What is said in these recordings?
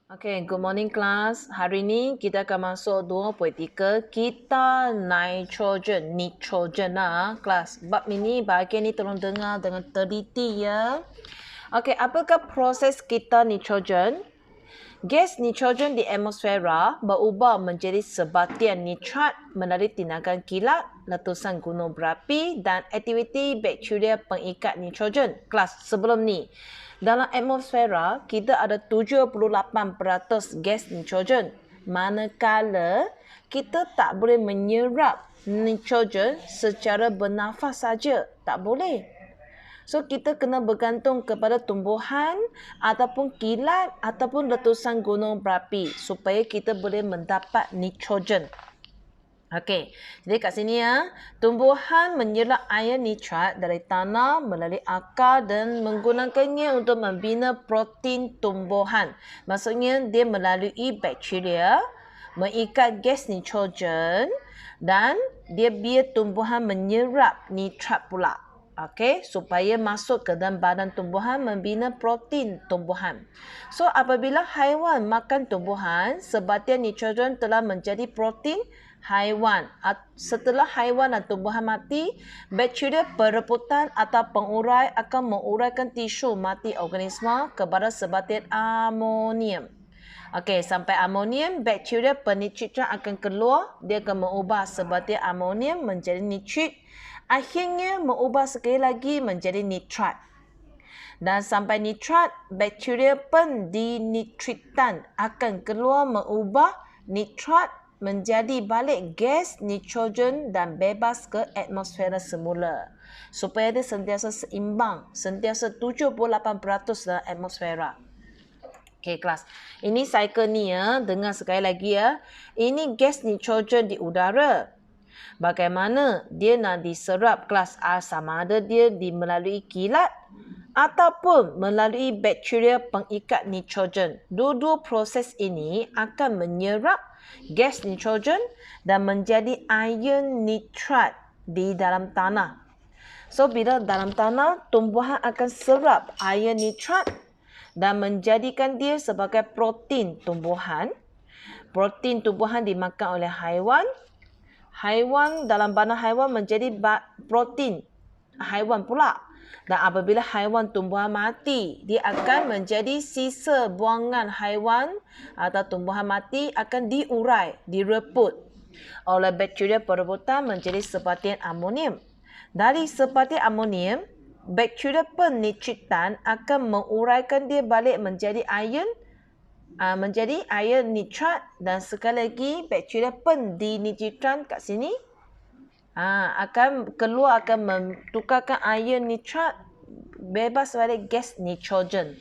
Okay, good morning class. Hari ini kita akan masuk 2.3 kita nitrogen lah kelas. Bab ini bahagian ni tolong dengar dengan teliti ya. Okay, apakah proses kita nitrogen? Gas nitrogen di atmosfera berubah menjadi sebatian nitrat melalui tindakan kilat, letusan gunung berapi dan aktiviti bakteria pengikat nitrogen. Kelas sebelum ni, dalam atmosfera kita ada 78% gas nitrogen. Manakala kita tak boleh menyerap nitrogen secara bernafas saja. Tak boleh. So, kita kena bergantung kepada tumbuhan ataupun kilat ataupun letusan gunung berapi supaya kita boleh mendapat nitrogen. Okey, jadi kat sini ya, tumbuhan menyerap air nitrat dari tanah melalui akar dan menggunakannya untuk membina protein tumbuhan. Maksudnya dia melalui bakteria mengikat gas nitrogen dan dia biar tumbuhan menyerap nitrat pula. Okey, supaya masuk ke dalam badan tumbuhan membina protein tumbuhan. So, apabila haiwan makan tumbuhan, sebatian nitrogen telah menjadi protein haiwan. Setelah haiwan dan tumbuhan mati, bakteria perebutan atau pengurai akan menguraikan tisu mati organisma kepada sebatian amonium. Okey, sampai amonium, bakteria penitritan akan keluar. Dia akan mengubah sebatian amonium menjadi nitrit. Akhirnya mengubah sekali lagi menjadi nitrat. Dan sampai nitrat, bakteria pendinitritan akan keluar mengubah nitrat menjadi balik gas nitrogen dan bebas ke atmosfera semula. Supaya dia sentiasa seimbang, sentiasa 78% dalam atmosfera. Okey kelas. Ini cycle ni ya, dengar sekali lagi ya. Ini gas nitrogen di udara. Bagaimana dia nak diserap kelas A, sama ada dia melalui kilat ataupun melalui bakteria pengikat nitrogen. Dua-dua proses ini akan menyerap gas nitrogen dan menjadi ion nitrat di dalam tanah. So, bila dalam tanah, tumbuhan akan serap ion nitrat dan menjadikan dia sebagai protein tumbuhan. Protein tumbuhan dimakan oleh haiwan. Haiwan dalam badan haiwan menjadi protein haiwan pula. Dan apabila haiwan tumbuhan mati, dia akan menjadi sisa buangan haiwan atau tumbuhan mati akan diurai, direbut oleh bakteria perebutan menjadi sebatian amonium. Dari sebatian amonium, bakteria penitritan akan menguraikan dia balik menjadi air nitrat dan sekali lagi bakteria pendinitritan kat sini akan keluar, akan mentukarkan air nitrat bebas balik gas nitrogen.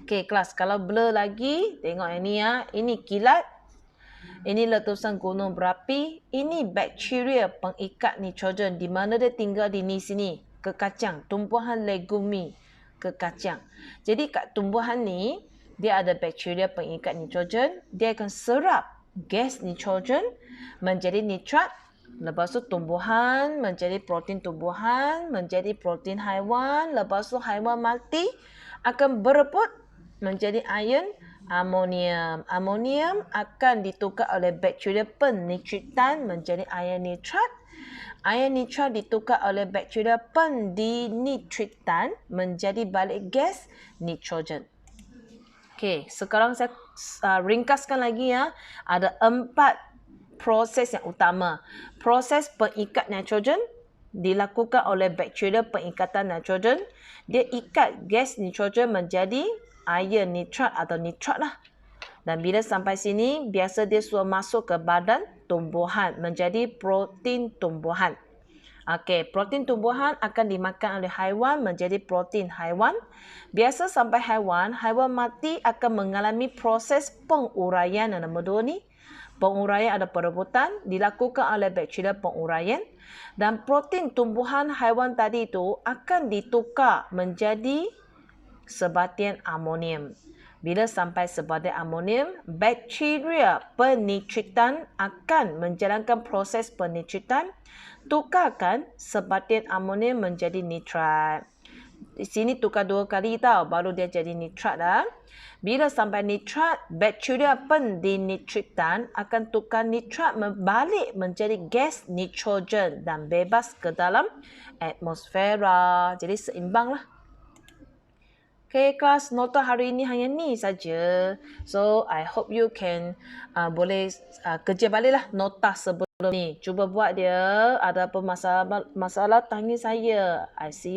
Okey kelas, kalau blur lagi tengok yang ni ya. Ini kilat, ini letusan gunung berapi, ini bakteria pengikat nitrogen di mana dia tinggal di sini, kekacang, tumbuhan legumi kekacang. Jadi kat tumbuhan ni dia ada bakteria pengikat nitrogen, dia akan serap gas nitrogen menjadi nitrat. Lepas tu tumbuhan menjadi protein tumbuhan, menjadi protein haiwan. Lepas tu haiwan mati akan berebut menjadi ion amonium. Amonium akan ditukar oleh bakteria penitritan menjadi ion nitrat. Ion nitrat ditukar oleh bakteria pendinitritan menjadi balik gas nitrogen. Okey, sekarang saya ringkaskan lagi ya. Ada 4 proses yang utama. Proses pengikat nitrogen dilakukan oleh bakteria pengikatan nitrogen. Dia ikat gas nitrogen menjadi air nitrat atau nitrat lah. Dan bila sampai sini, biasa dia suruh masuk ke badan tumbuhan menjadi protein tumbuhan. Okey, protein tumbuhan akan dimakan oleh haiwan menjadi protein haiwan. Biasa sampai haiwan mati akan mengalami proses penguraian yang nombor 2 ni. Penguraian ada perebutan dilakukan oleh bakteria penguraian dan protein tumbuhan haiwan tadi itu akan ditukar menjadi sebatian amonium. Bila sampai sebatian amonium, bakteria penitritan akan menjalankan proses penitritan, tukarkan sebatian amonium menjadi nitrat. Di sini tukar 2 kali tau, baru dia jadi nitrat dah. Bila sampai nitrat, bakteria pendinitritan akan tukar nitrat balik menjadi gas nitrogen dan bebas ke dalam atmosfera. Jadi seimbanglah. Okay, kelas nota hari ini hanya ni saja. So, I hope you can boleh kerja baliklah nota sebelum ni. Cuba buat dia. Ada apa masalah tanya saya. I see you.